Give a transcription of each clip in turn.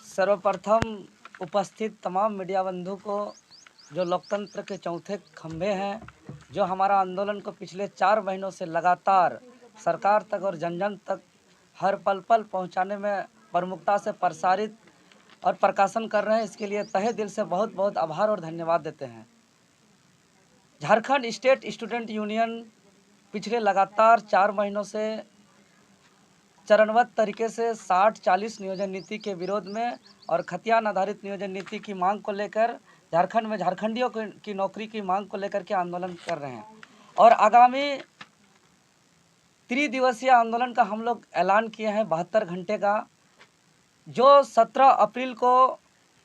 सर्वप्रथम उपस्थित तमाम मीडिया बंधु को, जो लोकतंत्र के चौथे खंभे हैं, जो हमारा आंदोलन को पिछले 4 महीनों से लगातार सरकार तक और जन जन तक हर पल पल पहुंचाने में प्रमुखता से प्रसारित और प्रकाशन कर रहे हैं, इसके लिए तहे दिल से बहुत बहुत आभार और धन्यवाद देते हैं। झारखंड स्टेट स्टूडेंट यूनियन पिछले लगातार 4 महीनों से चरणबद्ध तरीके से 60-40 नियोजन नीति के विरोध में और खतियान आधारित नियोजन नीति की मांग को लेकर झारखंड में झारखंडियों की नौकरी की मांग को लेकर के आंदोलन कर रहे हैं। और आगामी त्रिदिवसीय आंदोलन का हम लोग ऐलान किए हैं 72 घंटे का, जो 17 अप्रैल को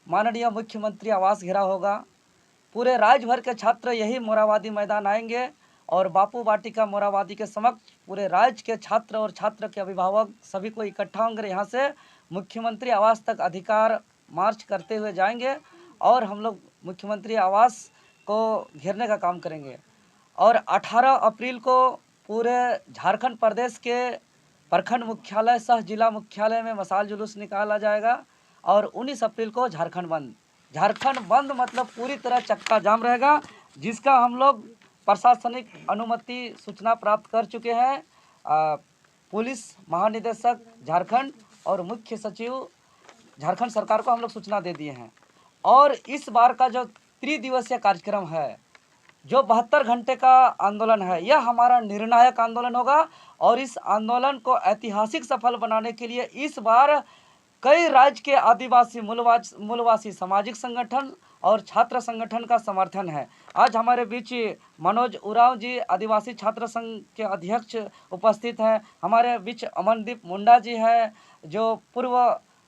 माननीय मुख्यमंत्री आवास घेराव होगा। पूरे राज्य भर के छात्र यही मोराबादी मैदान आएंगे और बापू वाटिका मोराबादी के समक्ष पूरे राज्य के छात्र और छात्र के अभिभावक सभी को इकट्ठा होंगे। यहाँ से मुख्यमंत्री आवास तक अधिकार मार्च करते हुए जाएंगे और हम लोग मुख्यमंत्री आवास को घेरने का काम करेंगे। और 18 अप्रैल को पूरे झारखंड प्रदेश के प्रखंड मुख्यालय सह जिला मुख्यालय में मशाल जुलूस निकाला जाएगा। और 19 अप्रैल को झारखंड बंद मतलब पूरी तरह चक्का जाम रहेगा, जिसका हम लोग प्रशासनिक अनुमति सूचना प्राप्त कर चुके हैं। पुलिस महानिदेशक झारखंड और मुख्य सचिव झारखंड सरकार को हम लोग सूचना दे दिए हैं। और इस बार का जो त्रिदिवसीय कार्यक्रम है, जो 72 घंटे का आंदोलन है, यह हमारा निर्णायक आंदोलन होगा। और इस आंदोलन को ऐतिहासिक सफल बनाने के लिए इस बार कई राज्य के आदिवासी मूलवासी सामाजिक संगठन और छात्र संगठन का समर्थन है। आज हमारे बीच मनोज उरांव जी आदिवासी छात्र संघ के अध्यक्ष उपस्थित हैं। हमारे बीच अमनदीप मुंडा जी हैं, जो पूर्व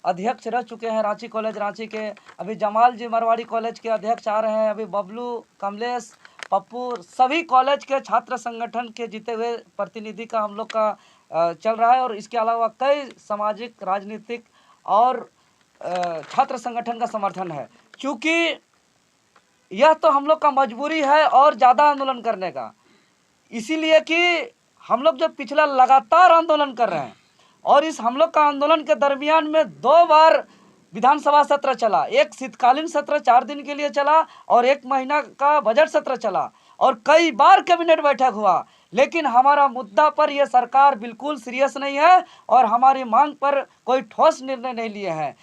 अध्यक्ष रह चुके हैं रांची कॉलेज रांची के। अभी जमाल जी मरवाड़ी कॉलेज के अध्यक्ष आ रहे हैं। अभी बबलू, कमलेश, पप्पू, सभी कॉलेज के छात्र संगठन के जीते हुए प्रतिनिधि का हम लोग का चल रहा है। और इसके अलावा कई सामाजिक, राजनीतिक और छात्र संगठन का समर्थन है। क्योंकि यह तो हम लोग का मजबूरी है और ज़्यादा आंदोलन करने का, इसीलिए कि हम लोग जो पिछला लगातार आंदोलन कर रहे हैं और इस हम लोग का आंदोलन के दरमियान में 2 बार विधानसभा सत्र चला। एक शीतकालीन सत्र 4 दिन के लिए चला और 1 महीना का बजट सत्र चला और कई बार कैबिनेट बैठक हुआ, लेकिन हमारा मुद्दा पर यह सरकार बिल्कुल सीरियस नहीं है और हमारी मांग पर कोई ठोस निर्णय नहीं लिए हैं।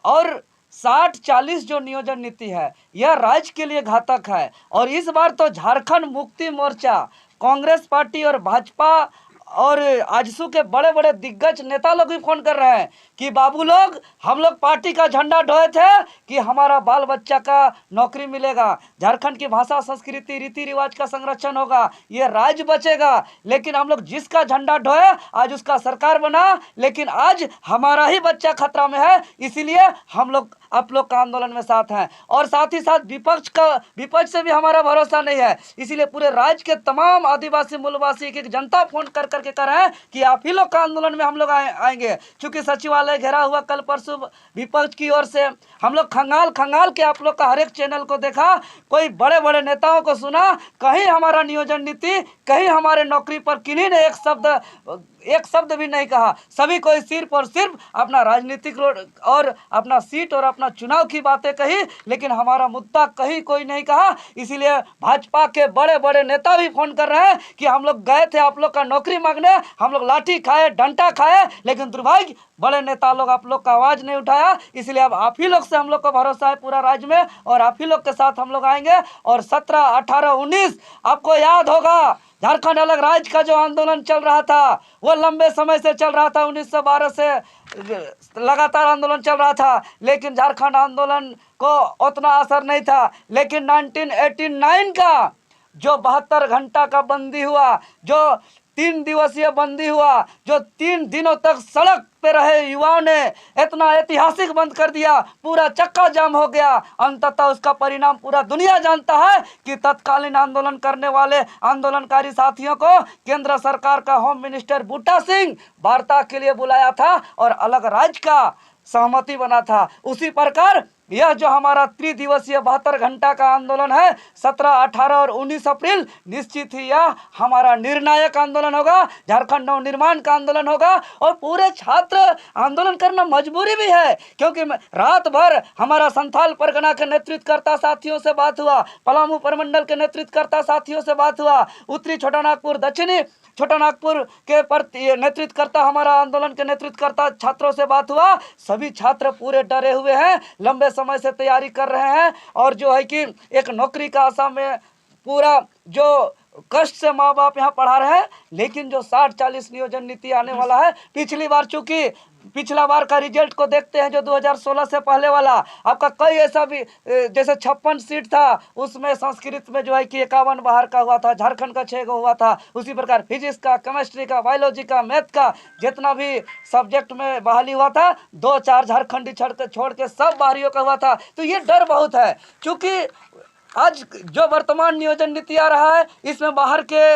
और 60-40 जो नियोजन नीति है, यह राज्य के लिए घातक है। और इस बार तो झारखंड मुक्ति मोर्चा, कांग्रेस पार्टी और भाजपा और आजसू के बड़े बड़े दिग्गज नेता लोग भी फोन कर रहे हैं कि बाबू लोग, हम लोग पार्टी का झंडा ढोए थे कि हमारा बाल बच्चा का नौकरी मिलेगा, झारखंड की भाषा संस्कृति रीति रिवाज का संरक्षण होगा, ये राज्य बचेगा। लेकिन हम लोग जिसका झंडा ढोए आज उसका सरकार बना, लेकिन आज हमारा ही बच्चा खतरा में है। इसीलिए हम लोग आप लोग का आंदोलन में साथ हैं। और साथ ही साथ विपक्ष से भी हमारा भरोसा नहीं है। इसीलिए पूरे राज्य के तमाम आदिवासी मूलवासी की जनता फोन कर करके कह रहे हैं कि आप ही लोग का आंदोलन में हम लोग आएंगे। चूंकि सचिवालय घेरा हुआ कल परसों विपक्ष की ओर से, हम लोग खंगाल के आप लोग का हर एक चैनल को देखा, कोई बड़े बड़े नेताओं को सुना, कहीं हमारा नियोजन नीति, कहीं हमारे नौकरी पर किन्हीं ने एक शब्द भी नहीं कहा। सभी कोई सिर्फ और सिर्फ अपना राजनीतिक और अपना सीट और अपना चुनाव की बातें कही, लेकिन हमारा मुद्दा कहीं कोई नहीं कहा। इसीलिए भाजपा के बड़े बड़े नेता भी फोन कर रहे हैं कि हम लोग गए थे आप लोग का नौकरी मांगने, हम लोग लाठी खाए, डंडा खाए, लेकिन दुर्भाग्य बड़े नेता लोग आप लोग का आवाज़ नहीं उठाया। इसलिए अब आप ही लोग से हम लोग को भरोसा है पूरा राज्य में, और आप ही लोग के साथ हम लोग आएंगे। और 17, 18, 19 आपको याद होगा, झारखंड अलग राज्य का जो आंदोलन चल रहा था, वो लंबे समय से चल रहा था। 1912 से लगातार आंदोलन चल रहा था, लेकिन झारखंड आंदोलन को उतना असर नहीं था। लेकिन 1989 का जो 72 घंटा का बंदी हुआ, जो 3 दिवसीय बंदी हुआ, जो 3 दिनों तक सड़क पे रहे युवाओं ने इतना ऐतिहासिक बंद कर दिया, पूरा चक्का जाम हो गया। अंततः उसका परिणाम पूरा दुनिया जानता है कि तत्कालीन आंदोलन करने वाले आंदोलनकारी साथियों को केंद्र सरकार का होम मिनिस्टर बूटा सिंह वार्ता के लिए बुलाया था और अलग राज्य का सहमति बना था। उसी प्रकार यह जो हमारा त्रिदिवसीय 72 घंटा का आंदोलन है 17, 18 और 19 अप्रैल निश्चित ही यह हमारा निर्णायक आंदोलन होगा, झारखंड नव निर्माण का आंदोलन होगा। और पूरे छात्र आंदोलन करना मजबूरी भी है, क्योंकि रात भर हमारा संथाल परगना के नेतृत्वकर्ता साथियों से बात हुआ, पलामू प्रमंडल के नेतृत्वकर्ता साथियों से बात हुआ, उत्तरी छोटा नागपुर, दक्षिणी छोटा नागपुर के नेतृत्वकर्ता, हमारा आंदोलन के नेतृत्वकर्ता छात्रों से बात हुआ। सभी छात्र पूरे डरे हुए हैं, लंबे समय से तैयारी कर रहे हैं और जो है कि एक नौकरी का आशा में पूरा जो कष्ट से माँ बाप यहाँ पढ़ा रहे हैं। लेकिन जो 60-40 नियोजन नीति आने वाला है, पिछली बार चूंकि पिछला बार का रिजल्ट को देखते हैं जो 2016 से पहले वाला, आपका कई ऐसा भी जैसे 56 सीट था, उसमें संस्कृत में जो है कि 51 बाहर का हुआ था, झारखंड का 6 हुआ था। उसी प्रकार फिजिक्स का, केमिस्ट्री का, बायोलॉजी का, मैथ का, जितना भी सब्जेक्ट में बहाली हुआ था 2-4 झारखंडी छोड़ के सब बाहरियों का हुआ था। तो ये डर बहुत है, क्योंकि आज जो वर्तमान नियोजन नीति आ रहा है इसमें बाहर के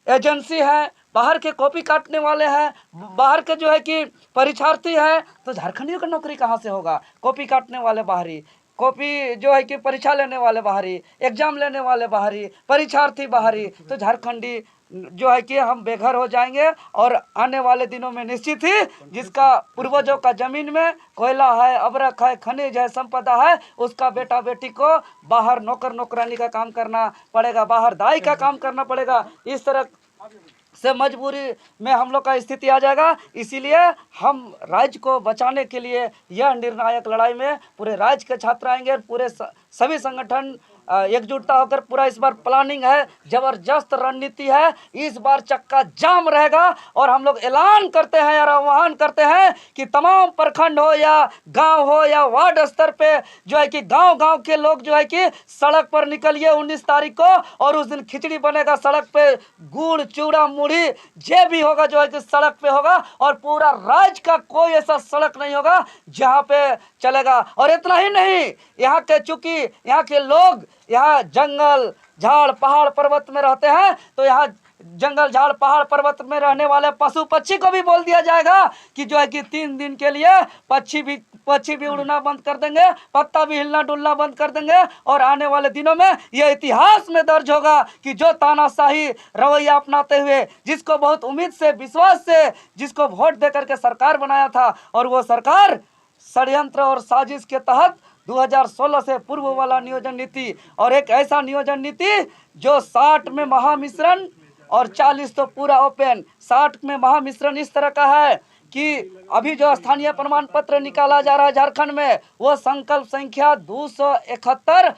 एजेंसी हैं, बाहर के कॉपी काटने वाले हैं, बाहर के जो है कि परीक्षार्थी हैं, तो झारखंडियों का नौकरी कहाँ से होगा? कॉपी काटने वाले बाहरी, कॉपी जो है कि परीक्षा लेने वाले बाहरी, एग्जाम लेने वाले बाहरी, परीक्षार्थी बाहरी, तो झारखंडी जो है कि हम बेघर हो जाएंगे। और आने वाले दिनों में निश्चित ही जिसका पूर्वजों का जमीन में कोयला है, अबरख है, खनिज है, संपदा है, उसका बेटा बेटी को बाहर नौकर नौकरानी का काम करना पड़ेगा, बाहर दाई का काम करना पड़ेगा। इस तरह से मजबूरी में हम लोग का स्थिति आ जाएगा। इसीलिए हम राज्य को बचाने के लिए यह निर्णायक लड़ाई में पूरे राज्य के छात्र आएंगे, पूरे सभी संगठन एकजुटता होकर पूरा इस बार प्लानिंग है, जबरदस्त रणनीति है, इस बार चक्का जाम रहेगा। और हम लोग ऐलान करते हैं और आह्वान करते हैं कि तमाम प्रखंड हो या गांव हो या वार्ड स्तर पे जो है कि गांव-गांव के लोग जो है कि सड़क पर निकलिए 19 तारीख को, और उस दिन खिचड़ी बनेगा सड़क पे, गुड़ चूड़ा मुढ़ी जे भी होगा जो है कि सड़क पे होगा। और पूरा राज्य का कोई ऐसा सड़क नहीं होगा जहाँ पे चलेगा। और इतना ही नहीं, यहाँ के चूंकि यहाँ के लोग यहाँ जंगल झाड़ पहाड़ पर्वत में रहते हैं, तो यहाँ जंगल झाड़ पहाड़ पर्वत में रहने वाले पशु पक्षी को भी बोल दिया जाएगा कि जो है कि 3 दिन के लिए पक्षी भी उड़ना बंद कर देंगे, पत्ता भी हिलना डुलना बंद कर देंगे। और आने वाले दिनों में यह इतिहास में दर्ज होगा कि जो तानाशाही रवैया अपनाते हुए, जिसको बहुत उम्मीद से, विश्वास से, जिसको वोट दे करके सरकार बनाया था, और वो सरकार षड्यंत्र और साजिश के तहत 2016 से पूर्व वाला नियोजन नीति और एक ऐसा नियोजन नीति जो 60 में महामिश्रण और 40 तो पूरा ओपन, 60 में महामिश्रण इस तरह का है कि अभी जो स्थानीय प्रमाण पत्र निकाला जा रहा है झारखंड में, वो संकल्प संख्या 271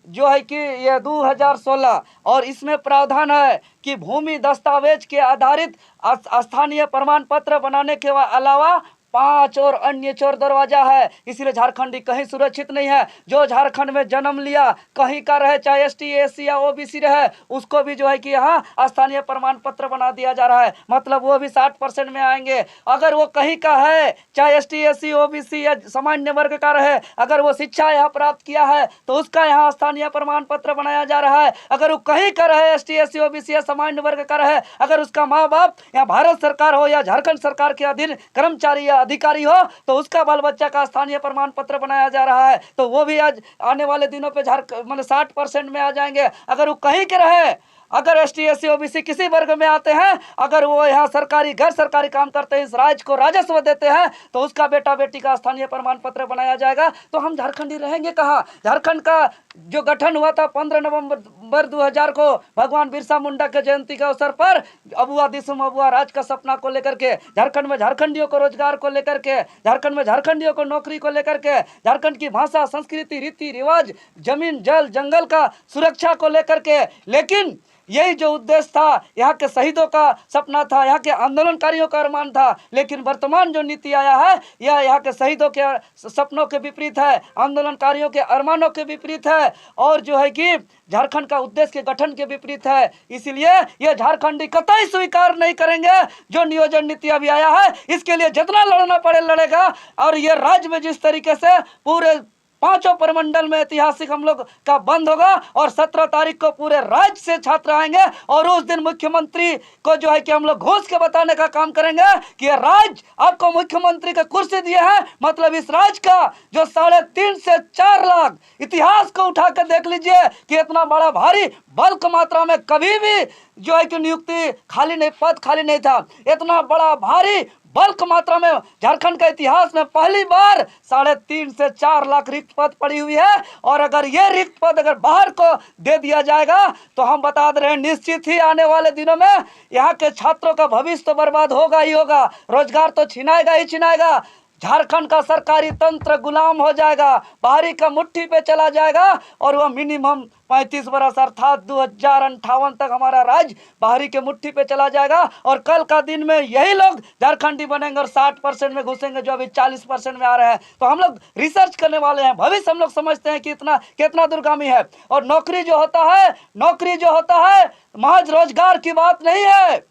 जो है कि ये 2016, और इसमें प्रावधान है कि भूमि दस्तावेज के आधारित स्थानीय प्रमाण पत्र बनाने के अलावा 5 और अन्य चोर दरवाजा है। इसलिए झारखंडी कहीं सुरक्षित नहीं है। जो झारखंड में जन्म लिया, कहीं का रहे, चाहे एसटी एससी या ओबीसी रहे, उसको भी जो है कि यहाँ स्थानीय प्रमाण पत्र बना दिया जा रहा है। मतलब वो भी 60% में आएंगे। अगर वो कहीं का है, चाहे एसटी एससी ओबीसी या सामान्य वर्ग का रहे, अगर वो शिक्षा यहाँ प्राप्त किया है तो उसका यहाँ स्थानीय प्रमाण पत्र बनाया जा रहा है। अगर वो कहीं का रहे, एसटी एससी ओबीसी या सामान्य वर्ग का रहे, अगर उसका माँ बाप या भारत सरकार हो या झारखंड सरकार के अधीन कर्मचारी या अधिकारी हो, तो उसका बाल बच्चा का स्थानीय प्रमाण पत्र बनाया जा रहा है। तो वो भी आज आने वाले दिनों पे मतलब 60% में आ जाएंगे। अगर वो कहीं के रहे, अगर एसटी एससी ओबीसी किसी वर्ग में आते हैं, अगर वो यहाँ सरकारी गैर सरकारी काम करते हैं, इस राज्य को राजस्व देते हैं, तो उसका बेटा बेटी का स्थानीय प्रमाण पत्र बनाया जाएगा। तो हम झारखंडी रहेंगे कहाँ? झारखंड का जो गठन हुआ था 15 नवंबर 2000 को भगवान बिरसा मुंडा के जयंती के अवसर पर, अबुआ दिसुम अबुआ राज का सपना को लेकर के, झारखंड में झारखंडियों को रोजगार को लेकर के, झारखंड में झारखंडियों को नौकरी को लेकर के, झारखंड की भाषा संस्कृति रीति रिवाज जमीन जल जंगल का सुरक्षा को लेकर के। लेकिन यही जो उद्देश्य था, यहाँ के शहीदों का सपना था, यहाँ के आंदोलनकारियों का अरमान था। लेकिन वर्तमान जो नीति आया है, यह यहाँ के शहीदों के सपनों के विपरीत है, आंदोलनकारियों के अरमानों के विपरीत है, और जो है कि झारखंड का उद्देश्य के गठन के विपरीत है। इसलिए यह झारखंडी कतई स्वीकार नहीं करेंगे। जो नियोजन नीति अभी आया है, इसके लिए जितना लड़ना पड़े लड़ेगा। और ये राज्य में जिस तरीके से पूरे पांचों प्रमंडल में ऐतिहासिक हम लोग का बंद होगा और 17 तारीख को पूरे राज्य से छात्र आएंगे और उस दिन मुख्यमंत्री को जो है कि हम लोग घोष के बताने का काम करेंगे कि ये राज्य आपको मुख्यमंत्री का कुर्सी दिए हैं, मतलब इस राज्य का जो 3.5 से 4 लाख इतिहास को उठाकर देख लीजिए कि इतना बड़ा भारी बल्क मात्रा में कभी भी जो है कि नियुक्ति खाली नहीं, पद खाली नहीं था। इतना बड़ा भारी बल्क मात्रा में झारखंड के इतिहास में पहली बार 3.5 से 4 लाख रिक्त पद पड़ी हुई है। और अगर ये रिक्त पद अगर बाहर को दे दिया जाएगा तो हम बता दे रहे हैं निश्चित ही आने वाले दिनों में यहाँ के छात्रों का भविष्य तो बर्बाद होगा ही होगा, रोजगार तो छिनाएगा ही छिनाएगा, झारखंड का सरकारी तंत्र गुलाम हो जाएगा, बाहरी का मुट्ठी पे चला जाएगा और वह मिनिमम 35 बरस अर्थात 2058 तक हमारा राज्य बाहरी के मुट्ठी पे चला जाएगा। और कल का दिन में यही लोग झारखंडी बनेंगे और 60% में घुसेंगे जो अभी 40% में आ रहे हैं। तो हम लोग रिसर्च करने वाले हैं, भविष्य हम लोग समझते हैं कि कितना दुर्गामी है। और नौकरी जो होता है महज रोजगार की बात नहीं है,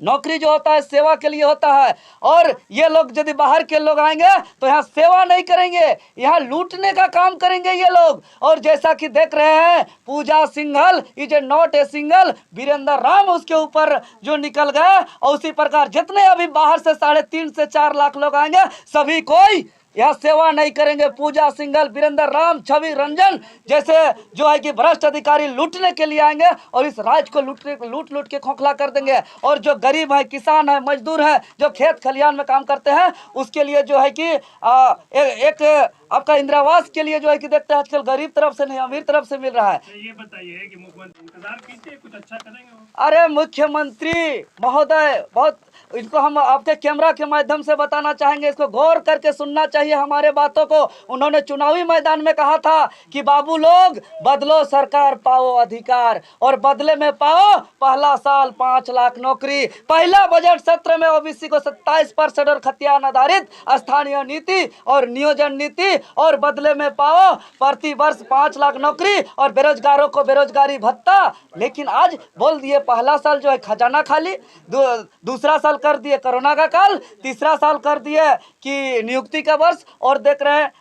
नौकरी जो होता है सेवा के लिए होता है। और ये लोग यदि बाहर के लोग आएंगे तो यहाँ सेवा नहीं करेंगे, यहाँ लूटने का काम करेंगे ये लोग। और जैसा कि देख रहे हैं Puja Singhal is a not a single, Virendra Ram उसके ऊपर जो निकल गए, और उसी प्रकार जितने अभी बाहर से 3.5 से 4 लाख लोग आएंगे सभी कोई यह सेवा नहीं करेंगे। पूजा सिंघल, वीरेंद्र राम, छवि रंजन जैसे जो है कि भ्रष्ट अधिकारी लूटने के लिए आएंगे और इस राज्य को लूट के खोखला कर देंगे। और जो गरीब है, किसान है, मजदूर है, जो खेत खलियान में काम करते हैं उसके लिए जो है कि एक आपका इंदिरावास के लिए जो है कि देखते हैं आजकल गरीब तरफ से नहीं अमीर तरफ से मिल रहा है। ये बताइए कि मुख्यमंत्री इंतजार कीजिए कुछ अच्छा करेंगे वो। अरे मुख्यमंत्री महोदय, बहुत इनको हम आपके कैमरा के माध्यम से बताना चाहेंगे, इसको गौर करके सुनना चाहिए हमारे बातों को। उन्होंने चुनावी मैदान में कहा था कि बाबू लोग बदलो सरकार पाओ अधिकार, और बदले में पाओ पहला साल 5 लाख नौकरी। पहला बजट सत्र में ओबीसी को 27% और खतियान आधारित स्थानीय नीति और नियोजन नीति, और बदले में पाओ प्रति वर्ष 5 लाख नौकरी और बेरोजगारों को बेरोजगारी भत्ता। लेकिन आज बोल दिए पहला साल जो है खजाना खाली, दूसरा साल कर दिए कोरोना का काल, तीसरा साल कर दिए कि नियुक्ति का वर्ष, और देख रहे हैं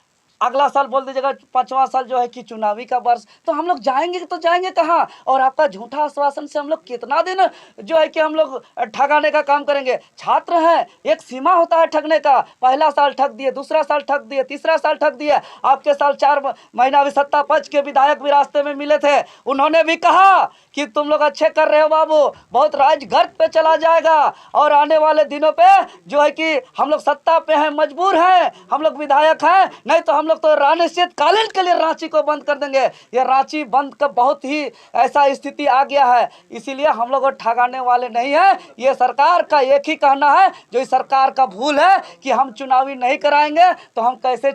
अगला साल बोल दीजिएगा 5वां साल जो है कि चुनावी का वर्ष। तो हम लोग जाएंगे तो जाएंगे कहाँ? और आपका झूठा आश्वासन से हम लोग कितना दिन जो है कि हम लोग ठगाने का काम करेंगे? छात्र हैं, एक सीमा होता है ठगने का। पहला साल ठग दिए, दूसरा साल ठग दिए, तीसरा साल ठग दिए। आपके साल 4 महीना अभी सत्ता पक्ष के विधायक भी रास्ते में मिले थे, उन्होंने भी कहा कि तुम लोग अच्छे कर रहे हो बाबू, बहुत राज्य गर्त पे चला जाएगा और आने वाले दिनों पे जो है कि हम लोग सत्ता पे हैं, मजबूर हैं, हम लोग विधायक हैं, नहीं तो हम लोग तो अनिश्चित कालीन के लिए रांची को बंद कर देंगे। ये रांची बंद का बहुत ही ऐसा स्थिति आ गया है, इसीलिए हम लोग ठगाने वाले नहीं है। ये सरकार का एक ही कहना है, जो इस सरकार का भूल है कि हम चुनावी नहीं कराएंगे तो हम कैसे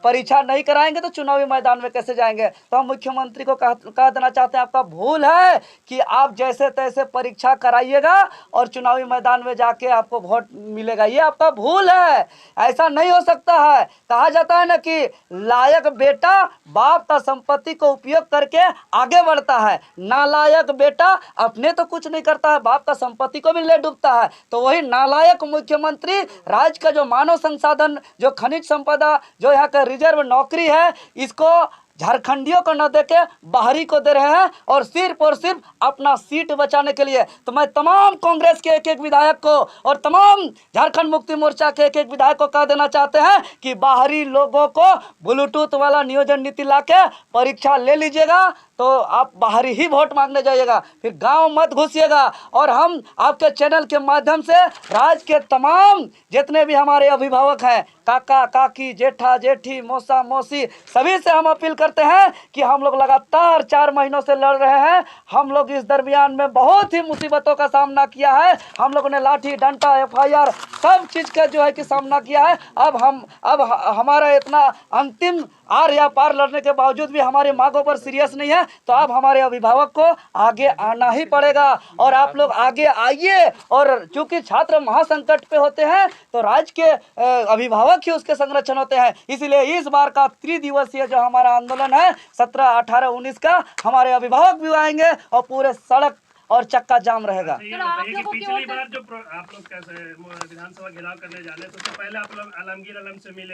परीक्षा नहीं कराएंगे तो चुनावी मैदान में कैसे जाएंगे। तो हम मुख्यमंत्री को कह देना चाहते हैं आपका भूल है कि आप जैसे तैसे परीक्षा कराइएगा और चुनावी मैदान में जाके आपको वोट मिलेगा, ये आपका भूल है। ऐसा नहीं हो सकता है। कहा जाता है ना कि लायक बेटा बाप का संपत्ति को उपयोग करके आगे बढ़ता है, नालायक बेटा अपने तो कुछ नहीं करता है, बाप का संपत्ति को भी ले डूबता है। तो वही नालायक मुख्यमंत्री राज्य का जो मानव संसाधन, जो खनिज संपदा, जो यहाँ का रिजर्व नौकरी है, इसको झारखंडियों को न देके बाहरी को दे रहे हैं और सिर्फ अपना सीट बचाने के लिए। तो मैं तमाम कांग्रेस के एक विधायक को और तमाम झारखंड मुक्ति मोर्चा के एक विधायक को कह देना चाहते हैं कि बाहरी लोगों को ब्लूटूथ वाला नियोजन नीति लाके परीक्षा ले लीजिएगा तो आप बाहरी ही वोट मांगने जाइएगा, फिर गांव मत घुसिएगा। और हम आपके चैनल के माध्यम से राज्य के तमाम जितने भी हमारे अभिभावक हैं, काका काकी, जेठा जेठी, मौसा मौसी, सभी से हम अपील करते हैं कि हम लोग लगातार 4 महीनों से लड़ रहे हैं। हम लोग इस दरमियान में बहुत ही मुसीबतों का सामना किया है। हम लोगों ने लाठी डंडा FIR सब चीज़ का जो है कि सामना किया है। अब हमारा इतना अंतिम आर या पार लड़ने के बावजूद भी हमारी मांगों पर सीरियस नहीं है, तो अब हमारे अभिभावक को आगे आना ही पड़ेगा। और आप लोग आगे आइए। और चूंकि छात्र महासंकट पे होते हैं तो राज्य के अभिभावक ही उसके संरक्षण होते हैं, इसीलिए इस बार का 3 दिवसीय जो हमारा आंदोलन है 17, 18, 19 का, हमारे अभिभावक भी आएंगे और पूरे सड़क और चक्का जाम रहेगा। ये बताइए कि पिछली बार जो आप लोग कैसे विधानसभा घेराव करने जा रहे थे, उससे पहले आप लोग आलमगीर आलम से मिले।